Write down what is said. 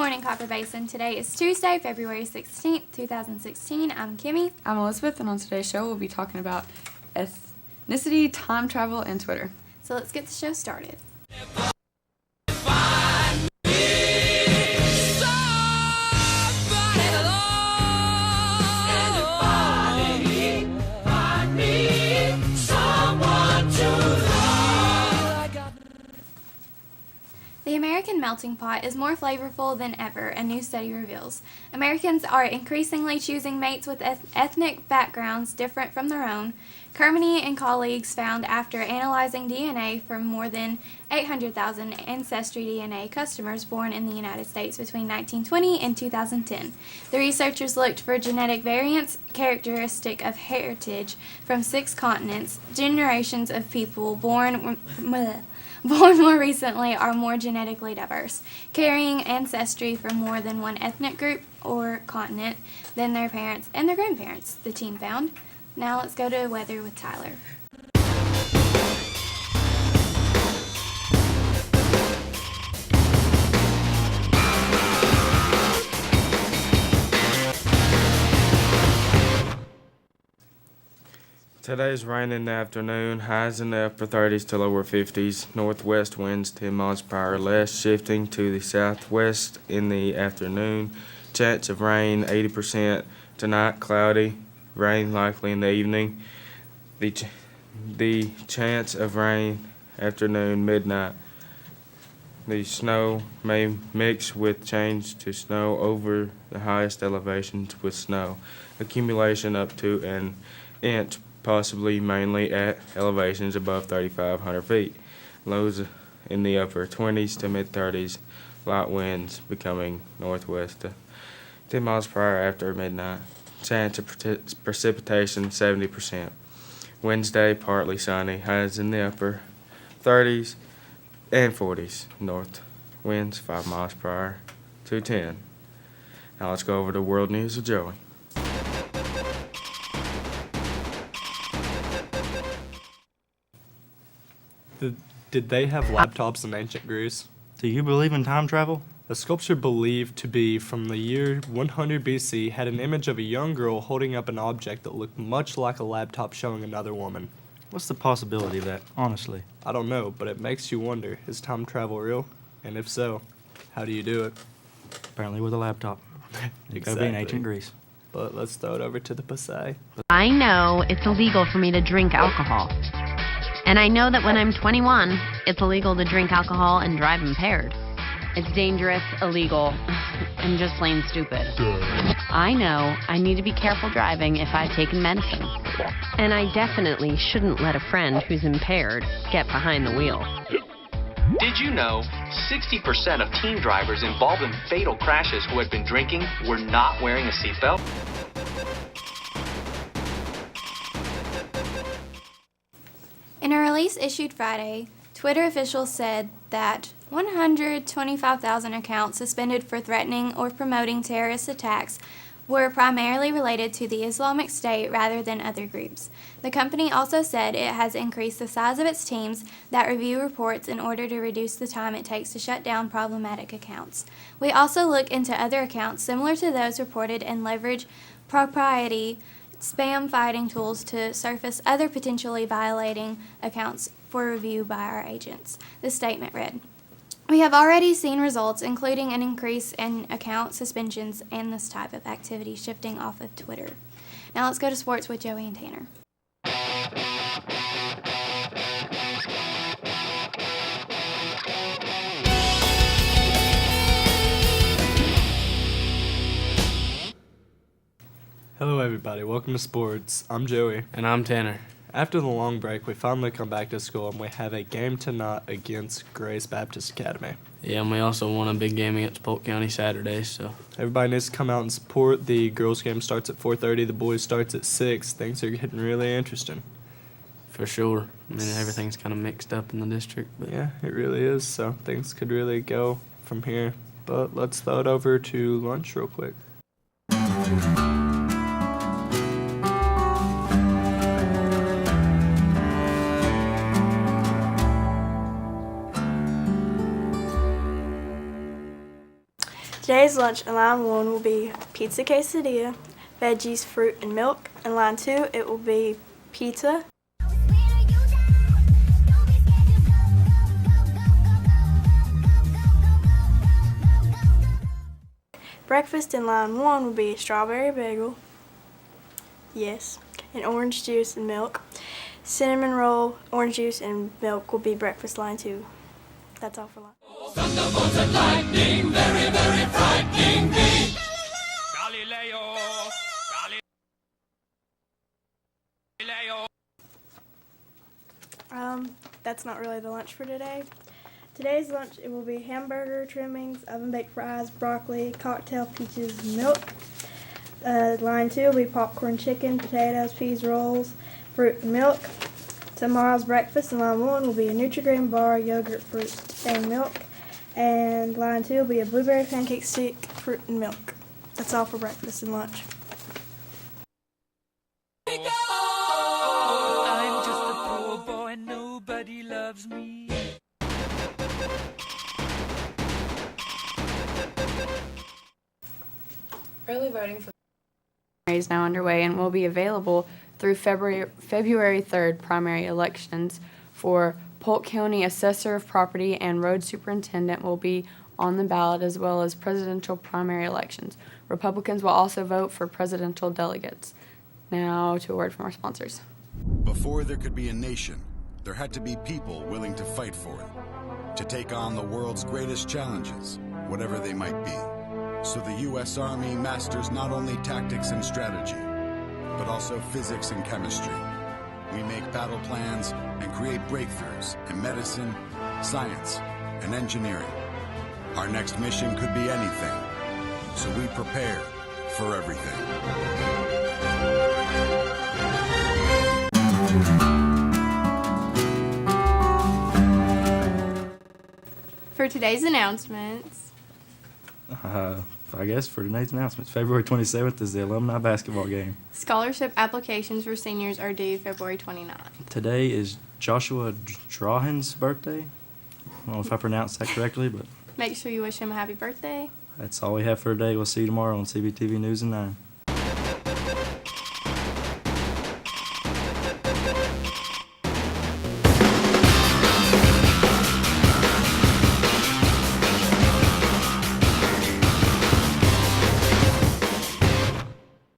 morning, Copper Basin. Today is Tuesday, February 16th, 2016. I'm Kimmy. I'm Elizabeth, and on today's show, we'll be talking about ethnicity, time travel, and Twitter. So let's get the show started. The American melting pot is more flavorful than ever, a new study reveals. Americans are increasingly choosing mates with ethnic backgrounds different from their own. Kermany and colleagues found after analyzing DNA from more than 800,000 Ancestry DNA customers born in the United States between 1920 and 2010. The researchers looked for genetic variants characteristic of heritage from 6 continents. Generations of people born more recently are more genetically diverse, carrying ancestry from more than one ethnic group or continent than their parents and their grandparents, the team found. Now let's go to weather with Tyler. Today's rain in the afternoon, highs in the upper 30s to lower 50s, northwest winds 10 miles per hour less, shifting to the southwest in the afternoon. Chance of rain 80%. Tonight, cloudy, rain likely in the evening. The chance of rain afternoon, midnight. The snow may mix with change to snow over the highest elevations with snow. Accumulation up to an inch, possibly mainly at elevations above 3,500 feet. Lows in the upper 20s to mid-30s. Light winds becoming northwest to 10 miles per hour after midnight. Chance of precipitation 70%. Wednesday, partly sunny. Highs in the upper 30s and 40s. North winds 5 miles per hour to 10. Now let's go over to world news with Joey. Did they have laptops in ancient Greece? Do you believe in time travel? A sculpture believed to be from the year 100 BC had an image of a young girl holding up an object that looked much like a laptop showing another woman. What's the possibility of that, honestly? I don't know, but it makes you wonder, is time travel real? And if so, how do you do it? Apparently with a laptop. It could be in ancient Greece. But let's throw it over to the Basin. I know it's illegal for me to drink alcohol. And I know that when I'm 21, it's illegal to drink alcohol and drive impaired. It's dangerous, illegal, and just plain stupid. I know I need to be careful driving if I've taken medicine. And I definitely shouldn't let a friend who's impaired get behind the wheel. Did you know 60% of teen drivers involved in fatal crashes who had been drinking were not wearing a seatbelt? In a release issued Friday, Twitter officials said that 125,000 accounts suspended for threatening or promoting terrorist attacks were primarily related to the Islamic State rather than other groups. The company also said it has increased the size of its teams that review reports in order to reduce the time it takes to shut down problematic accounts. We also look into other accounts similar to those reported and leverage proprietary spam fighting tools to surface other potentially violating accounts for review by our agents, the statement read. We have already seen results, including an increase in account suspensions and this type of activity shifting off of Twitter. Now let's go to sports with Joey and Tanner. Hello everybody, welcome to sports. I'm Joey. And I'm Tanner. After the long break, we finally come back to school and we have a game tonight against Grace Baptist Academy. Yeah, and we also won a big game against Polk County Saturday, so. Everybody needs to come out and support. The girls' game starts at 4:30, the boys' starts at 6. Things are getting really interesting. For sure. I mean, everything's kind of mixed up in the district. But Yeah, it really is, so things could really go from here. But let's throw it over to lunch real quick. Today's lunch in line 1 will be pizza quesadilla, veggies, fruit, and milk. In line 2, it will be pizza. Breakfast in line 1 will be a strawberry bagel, yes, and orange juice and milk. Cinnamon roll, orange juice, and milk will be breakfast line 2. That's all for lunch. Thunderbolts and lightning, very, very frightening me. Galileo, Galileo. That's not really the lunch for today. Today's lunch, it will be hamburger trimmings, oven-baked fries, broccoli, cocktail, peaches, and milk. Line 2 will be popcorn chicken, potatoes, peas, rolls, fruit, and milk. Tomorrow's breakfast in line 1 will be a Nutri-Grain bar, yogurt, fruit, and milk. And line 2 will be a blueberry pancake stick, fruit, and milk. That's all for breakfast and lunch. I'm just a poor boy, nobody loves me. Early voting for the is now underway and will be available through February 3rd primary elections for Polk County Assessor of Property and Road Superintendent will be on the ballot, as well as presidential primary elections. Republicans will also vote for presidential delegates. Now to a word from our sponsors. Before there could be a nation, there had to be people willing to fight for it, to take on the world's greatest challenges, whatever they might be. So the U.S. Army masters not only tactics and strategy, but also physics and chemistry. We make battle plans and create breakthroughs in medicine, science, and engineering. Our next mission could be anything, so we prepare for everything. For today's announcements, I guess for tonight's announcements, February 27th is the alumni basketball game. scholarship applications for seniors are due February 29th. Today is Joshua Drahan's birthday. I don't know if I pronounced that correctly, but Make sure you wish him a happy birthday. that's all we have for today. We'll see you tomorrow on CBTV News and 9.